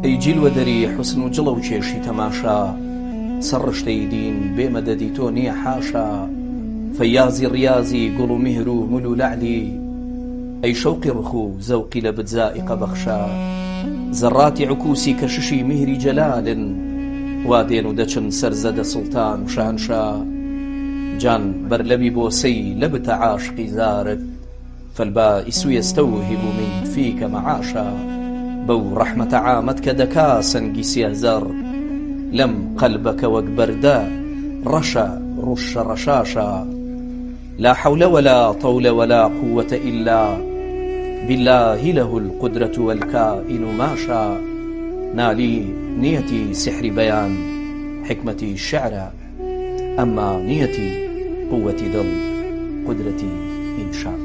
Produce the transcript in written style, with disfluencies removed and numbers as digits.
ئەی جیلوەدەری حوسن و جڵە و کێشی تەماشا، سەرڕشتەی دین بێمەدەدی تۆ نییە حاشا. فەیازی ڕیازی گوڵ و میهر و مول و لەعلی، ئەی شەوقی ڕخ و زەوقی لە بجزائقە بەخشا. زەڕاتی عکوسی کەششی میهری جەلالن، وا دێن و دەچن سەرزەدە سوڵتان و شەهەنشا. جان بەرلەبی بۆسەی لەبتە عاشقی زارت، فالبائس يستوهب من فيك معاشا. بو رحمة عامت كدكا سنگي سيهزر، لم قلبك وقبردا رشا رش رشاشا. لا حول ولا طول ولا قوة إلا بالله له القدرة والكائن ما شاء. نالي نيتي سحر بيان حكمتي الشعر، أما نيتي قوة ظل قدرتي إن شاء.